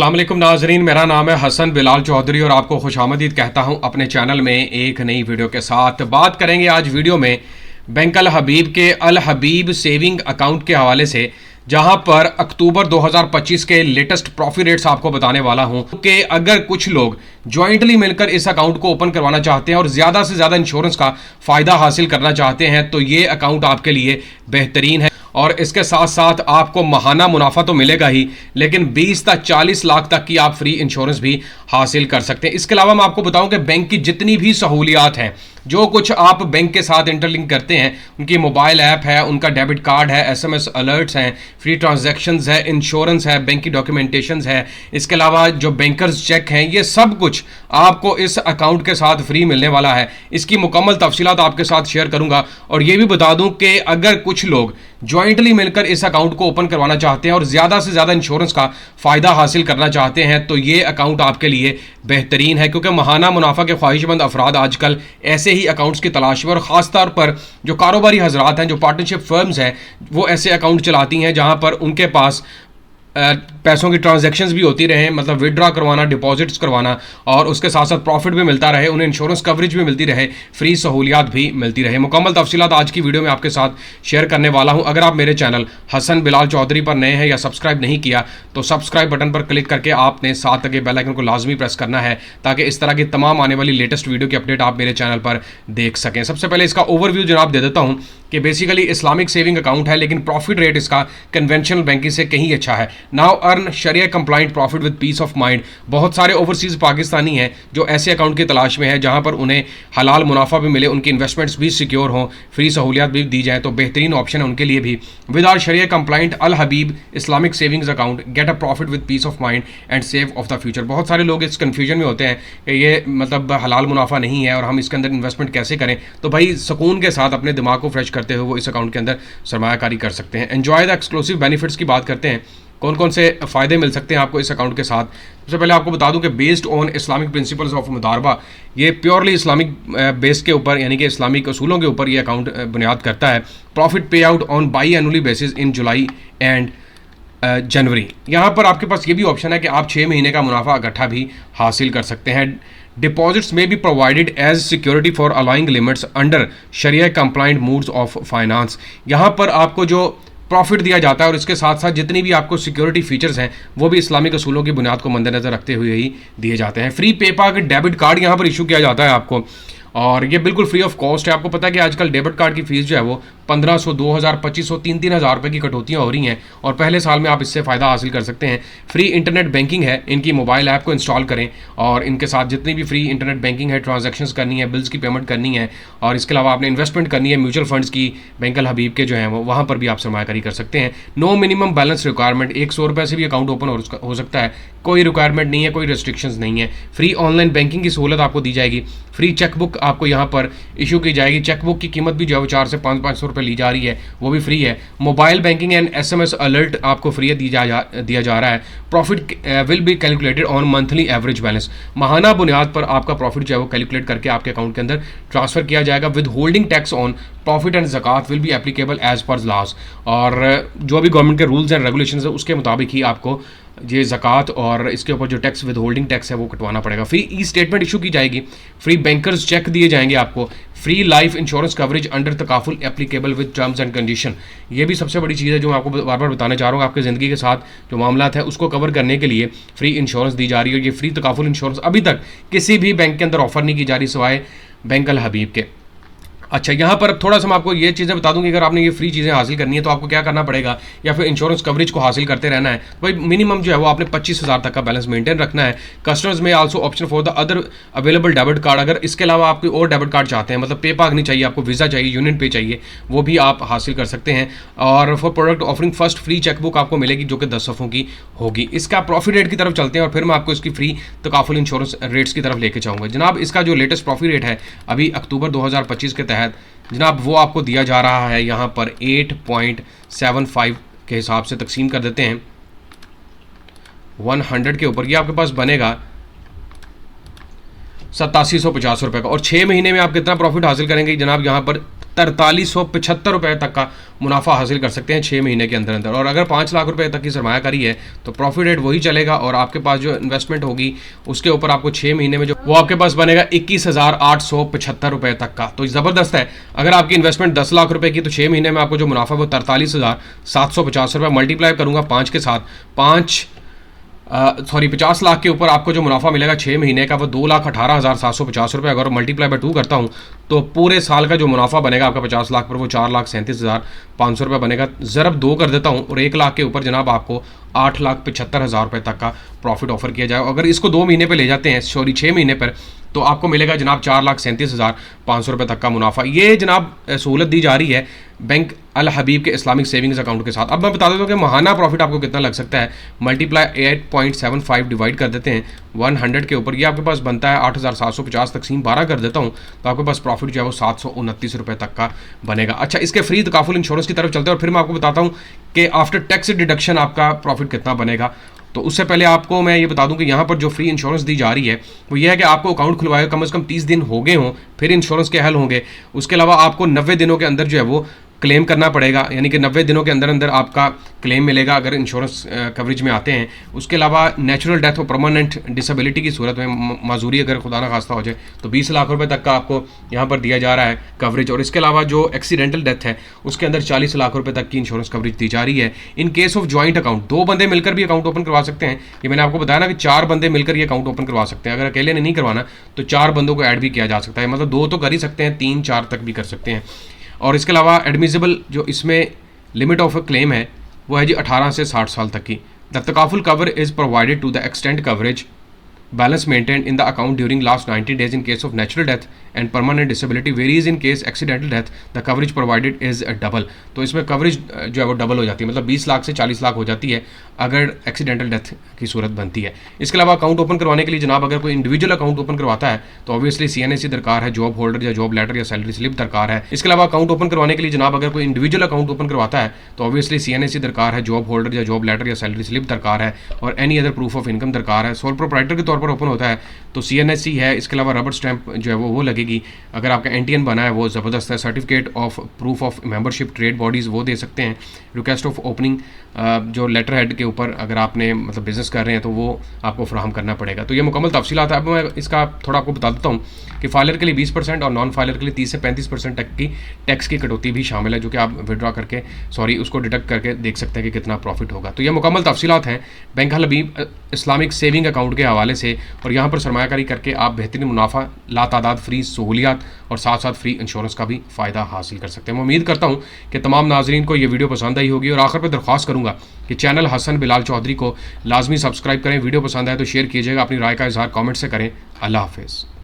अस्सलाम वालेकुम नाजरीन, मेरा नाम है हसन बिलाल चौधरी और आपको खुशामदीद कहता हूं अपने चैनल में एक नई वीडियो के साथ। बात करेंगे आज वीडियो में बैंक अल हबीब के अल हबीब सेविंग अकाउंट के हवाले से, जहां पर अक्टूबर 2025 के लेटेस्ट प्रॉफिट रेट्स आपको बताने वाला हूं कि अगर कुछ लोग ज्वाइंटली मिलकर इस अकाउंट को ओपन करवाना चाहते हैं और ज़्यादा से ज़्यादा इंश्योरेंस का फ़ायदा हासिल करना चाहते हैं तो ये अकाउंट आपके लिए बेहतरीन है। और इसके साथ साथ आपको माहाना मुनाफा तो मिलेगा ही, लेकिन 20 से 40 लाख तक की आप फ्री इंश्योरेंस भी हासिल कर सकते हैं। इसके अलावा मैं आपको बताऊं कि बैंक की जितनी भी सहूलियात हैं, जो कुछ आप बैंक के साथ इंटरलिंक करते हैं, उनकी मोबाइल ऐप है, उनका डेबिट कार्ड है, SMS अलर्ट्स हैं, फ्री ट्रांजैक्शंस है, इंश्योरेंस है, बैंक की डॉक्यूमेंटेशंस है, इसके अलावा जो बैंकर्स चेक हैं, ये सब कुछ आपको इस अकाउंट के साथ फ्री मिलने वाला है। इसकी मुकम्मल तफसीलात आपके साथ शेयर करूंगा और ये भी बता दूं कि अगर कुछ लोग ज्वाइंटली मिलकर इस अकाउंट को ओपन करवाना चाहते हैं और ज़्यादा से ज़्यादा इंश्योरेंस का फ़ायदा हासिल करना चाहते हैं तो ये अकाउंट आपके लिए बेहतरीन है, क्योंकि माहाना मुनाफा के ख्वाहिशमंद अफराद आजकल ऐसे ही अकाउंट्स की तलाश में, और ख़ास तौर पर जो कारोबारी हजरात हैं, जो पार्टनरशिप फर्म्स हैं, वो ऐसे अकाउंट चलाती हैं जहाँ पर उनके पास पैसों की ट्रांजैक्शंस भी होती रहे, मतलब विड्रॉ करवाना, डिपॉजिट्स करवाना, और उसके साथ साथ प्रॉफिट भी मिलता रहे, उन्हें इंश्योरेंस कवरेज भी मिलती रहे, फ्री सहूलियात भी मिलती रहे। मुकम्मल तफसीलात आज की वीडियो में आपके साथ शेयर करने वाला हूं। अगर आप मेरे चैनल हसन बिलाल चौधरी पर नए हैं या सब्सक्राइब नहीं किया तो सब्सक्राइब बटन पर क्लिक करके आपने साथ लगे बेल आइकन को लाजमी प्रेस करना है, ताकि इस तरह की तमाम आने वाली लेटेस्ट वीडियो की अपडेट आप मेरे चैनल पर देख सकें। सबसे पहले इसका ओवरव्यू जनाब दे देता हूँ कि बेसिकली इस्लामिक सेविंग अकाउंट है, लेकिन प्रॉफिट रेट इसका कन्वेंशनल बैंकिंग से कहीं अच्छा है। Now earn sharia compliant profit with peace of mind. बहुत सारे ओवरसीज पाकिस्तानी हैं जो ऐसे अकाउंट की तलाश में है जहां पर उन्हें हलाल मुनाफा भी मिले, उनकी इन्वेस्टमेंट्स भी सिक्योर हों, फ्री सहूलियात भी दी जाए, तो बेहतरीन ऑप्शन है उनके लिए भी। With our sharia compliant Al Habib Islamic savings account, get a profit with peace of mind and save of the future. बहुत सारे लोग इस कन्फ्यूजन में होते हैं कि ये मतलब हलाल मुनाफा नहीं है और हम इसके अंदर इन्वेस्टमेंट कैसे करें। तो भाई सुकून के साथ अपने दिमाग को फ्रेश करते हुए वो इस अकाउंट के अंदर सरमायाकारी कर सकते हैं। एंजॉय द एक्सक्लूसिव बेनिफिट्स की बात करते हैं, कौन कौन से फ़ायदे मिल सकते हैं आपको इस अकाउंट के साथ। सबसे पहले आपको बता दूं कि based on Islamic principles of मुदारबा, ये प्योरली इस्लामिक बेस के ऊपर यानी कि इस्लामिक असूलों के ऊपर ये अकाउंट बुनियाद करता है। Profit pay out on biannually basis in July and January. यहाँ पर आपके पास ये भी ऑप्शन है कि आप 6 महीने का मुनाफा इकट्ठा भी हासिल कर सकते हैं। Deposits may be provided as security for availing limits under Shariah compliant modes of finance. यहाँ पर आपको जो प्रॉफिट दिया जाता है और इसके साथ साथ जितनी भी आपको सिक्योरिटी फीचर्स हैं वो भी इस्लामिक असूलों की बुनियाद को मद्देनजर रखते हुए ही दिए जाते हैं। फ्री पेपा का डेबिट कार्ड यहाँ पर इशू किया जाता है आपको, और ये बिल्कुल फ्री ऑफ कॉस्ट है। आपको पता है कि आजकल डेबिट कार्ड की फीस जो है वो 1500, 2000, 2500, 3-3 हज़ार रुपये की कटौतियाँ हो रही हैं, और पहले साल में आप इससे फ़ायदा हासिल कर सकते हैं। फ्री इंटरनेट बैंकिंग है, इनकी मोबाइल ऐप को इंस्टॉल करें और इनके साथ जितनी भी फ्री इंटरनेट बैंकिंग है, ट्रांजैक्शंस करनी है, बिल्स की पेमेंट करनी है, और इसके अलावा आपने इन्वेस्टमेंट करनी है म्यूचुअल फंड्स की, बैंक अल हबीब के जो हैं वो वहाँ पर भी आप सरमायाकारी कर सकते हैं। नो मिनिमम बैलेंस रिक्वायरमेंट, 100 रुपये से भी अकाउंट ओपन हो सकता है, कोई रिक्वायरमेंट नहीं है, कोई रिस्ट्रिक्शंस नहीं है। फ्री ऑनलाइन बैंकिंग की सहूलत आपको दी जाएगी। फ्री चेकबुक आपको यहाँ पर इशू की जाएगी। चेकबुक की कीमत भी जो है वो 400 से 500 रुपये ली जा रही है, वो भी फ्री है। Mobile banking and SMS alert आपको फ्री दिया जा रहा है। Profit will be calculated on monthly average balance. माहाना बुनियाद पर आपका प्रॉफिट जो है वो कैलकुलेट करके आपके अकाउंट के अंदर ट्रांसफर किया जाएगा। Withholding tax on profit and zakat will be applicable as per laws. और जो भी गवर्नमेंट के रूल्स एंड रेगुलेशंस है उसके मुताबिक ही आपको ये ज़कात और इसके ऊपर जो टैक्स विद होल्डिंग टैक्स है वो कटवाना पड़ेगा। फ्री ई स्टेटमेंट इशू की जाएगी। फ्री बैंकर्स चेक दिए जाएंगे आपको। Free life insurance coverage under takaful applicable with terms and condition. ये भी सबसे बड़ी चीज़ है जो मैं आपको बार बार बताना चाह रहा हूँ। आपकी ज़िंदगी के साथ जो मामला है उसको कवर करने के लिए फ्री इंश्योरेंस दी जा रही है। ये फ्री तकाफुल इंश्योरेंस अभी तक किसी भी बैंक के अंदर ऑफर नहीं की जा रही सिवाय बैंक अल हबीब के। अच्छा, यहाँ पर अब थोड़ा सा मैं आपको ये चीज़ें बता दूँ कि अगर आपने ये फ्री चीज़ें हासिल करनी है तो आपको क्या करना पड़ेगा, या फिर इंश्योरेंस कवरेज को हासिल करते रहना है। तो भाई मिनिमम जो है वो आपने 25,000 तक का बैलेंस मेंटेन रखना है। कस्टमर्स में also option for the other available debit card, अगर इसके अलावा आप कोई और डेबिट कार्ड चाहते हैं, मतलब पे पाक नहीं चाहिए आपको, वीज़ा चाहिए, यूनियन पे चाहिए, वो भी आप हासिल कर सकते हैं। और for product offering first free chequebook आपको मिलेगी जो कि 10 सफ़ों की होगी। इसका प्रॉफिट रेट की तरफ चलते हैं और फिर मैं आपको इसकी फ्री तकाफुल इंश्योरेंस रेट्स की तरफ लेके जाऊँगा। जनाब इसका जो लेटेस्ट प्रॉफिट रेट है अभी अक्टूबर 2025 के तहत जनाब वो आपको दिया जा रहा है यहाँ पर 8.75 के हिसाब से तकसीम कर देते हैं 100 के ऊपर, ये आपके पास बनेगा 8750 रुपये का। और 6 महीने में आप कितना प्रॉफिट हासिल करेंगे जनाब यहाँ पर 4375 रुपये तक का मुनाफा हासिल कर सकते हैं 6 महीने के अंदर अंदर। और अगर 5 लाख रुपए तक की सरमायाकारी है तो प्रॉफिट रेट वही चलेगा और आपके पास जो इन्वेस्टमेंट होगी उसके ऊपर आपको 6 महीने में जो वो आपके पास बनेगा 21,875 रुपये तक का। तो ज़बरदस्त है। अगर आपकी इन्वेस्टमेंट 10 लाख रुपए की तो 6 महीने में आपको जो मुनाफा वो 43,750 रुपये मल्टीप्लाई करूँगा 5 के साथ 50 लाख के ऊपर आपको जो मुनाफा मिलेगा 6 महीने का वो 2,18,750 रुपये। अगर मल्टीप्लाई बाय 2 करता हूँ तो पूरे साल का जो मुनाफा बनेगा आपका 50 लाख पर वो 4,37,500 रुपये बनेगा। ज़रब 2 कर देता हूँ और 1 लाख के ऊपर जनाब आपको 8,75,000 रुपये तक का प्रॉफिट ऑफर किया जाए। अगर इसको 2 महीने पे ले जाते हैं 6 महीने पर तो आपको मिलेगा जनाब 4,37,500 रुपये तक का मुनाफा। ये जनाब सहूलत दी जा रही है बैंक अल हबीब के इस्लामिक सेविंग्स अकाउंट के साथ। अब मैं बता देता हूँ कि माहाना प्रॉफिट आपको कितना लग सकता है। मल्टीप्लाई 8.75 डिवाइड कर देते हैं 100 के ऊपर, ये आपके पास बनता है 8,750 तकसीम 12 कर देता हूँ तो आपके पास प्रॉफिट जो है वो 729 रुपये तक का बनेगा। अच्छा, इसके फ्री तकाफुल इंश्योरेंस की तरफ चलते हैं और फिर मैं आपको बताता हूँ कि आफ्टर टैक्स डिडक्शन आपका प्रॉफिट कितना बनेगा। तो उससे पहले आपको मैं ये बता दूं कि यहाँ पर जो फ्री इंश्योरेंस दी जा रही है वो ये है कि आपको अकाउंट खुलवाए कम से कम 30 दिन हो गए हों फिर इंश्योरेंस के हल होंगे। उसके अलावा आपको 90 दिनों के अंदर जो है वो क्लेम करना पड़ेगा, यानी कि 90 दिनों के अंदर अंदर आपका क्लेम मिलेगा अगर इंश्योरेंस कवरेज में आते हैं। उसके अलावा नेचुरल डेथ और परमानेंट डिसेबिलिटी की सूरत में माजूरी अगर खुदा न खास्ता हो जाए तो 20 लाख रुपए तक का आपको यहाँ पर दिया जा रहा है कवरेज। और इसके अलावा जो एक्सीडेंटल डेथ है उसके अंदर 40 लाख रुपए तक की इंश्योरेंस कवरेज दी जा रही है। इन केस ऑफ जॉइंट अकाउंट 2 बंदे मिलकर भी अकाउंट ओपन करवा सकते हैं। ये मैंने आपको बताया ना कि 4 बंदे मिलकर ये अकाउंट ओपन करवा सकते हैं। अगर अकेले ने नहीं करवाना तो 4 बंदों को ऐड भी किया जा सकता है, मतलब 2 तो कर ही सकते हैं, 3-4 तक भी कर सकते हैं। और इसके अलावा एडमिसिबल जो इसमें लिमिट ऑफ क्लेम है वो है जी 18 से 60 साल तक की। The takaful cover is provided to the extend coverage balance maintain in the account during last 90 days in case of natural death and permanent disability varies in case accidental death the coverage provided is double. तो इसमें coverage जो है वो double हो जाती है, मतलब 20 लाख से 40 लाख हो जाती है अगर एक्सीडेंटल डेथ की सूरत बनती है। इसके अलावा अकाउंट ओपन करवाने के लिए जनाब अगर कोई इंडिविजुअल अकाउंट ओपन करवाता है तो ऑब्वियसली CNAC दरकार है, जॉब होल्डर या जॉब लेटर या सैलरी स्लिप दरकार है। इसके अलावा अकाउंट ओपन करवाने के लिए जनाब अगर कोई इंडिविजुअल अकाउंट ओपन करवाता है तो ऑब्वियसली CNAC दरकार है, जॉब होल्डर या जॉब लेटर या सैलरी स्लिप दरकार है और any other proof of income दरकार है। सोल प्रोप्राइटर के तौर पर ओपन होता है तो CNSC है। इसके अलावा रबर स्टैंप जो है वो लगेगी। अगर आपका NTN बना है वो ज़बरदस्त है। Certificate of proof of membership trade bodies वो दे सकते हैं। रिक्वेस्ट ऑफ ओपनिंग जो लेटर हेड के ऊपर अगर आपने मतलब बिजनेस कर रहे हैं तो वो आपको फराहम करना पड़ेगा। तो ये मुकम्मल तफसीलात है। अब मैं इसका थोड़ा आपको बता देता हूँ कि फाइलर के लिए 20% और नॉन फाइलर के लिए 30 से 35% तक की टैक्स की कटौती भी शामिल है, जो कि आप विड्रॉ करके उसको डिडक्ट करके देख सकते हैं कि कितना प्रॉफिट होगा। तो ये मुकम्मल तफसीलात हैं बैंक अल हबीब इस्लामिक सेविंग अकाउंट के हवाले से और यहाँ पर सरमायाकारी करके आप बेहतरीन मुनाफा, लातादाद फ्री सहूलियात और साथ साथ फ्री इंश्योरेंस का भी फ़ायदा हासिल कर सकते हैं। मैं उम्मीद करता हूँ कि तमाम नाजरीन को ये वीडियो पसंद आई होगी और आखिर पर दरख्वास्त करूँगा कि चैनल हसन बिलाल चौधरी को लाजमी सब्सक्राइब करें। वीडियो पसंद आए तो शेयर कीजिएगा, अपनी राय का इजहार कमेंट से करें। अल्लाह हाफिज़।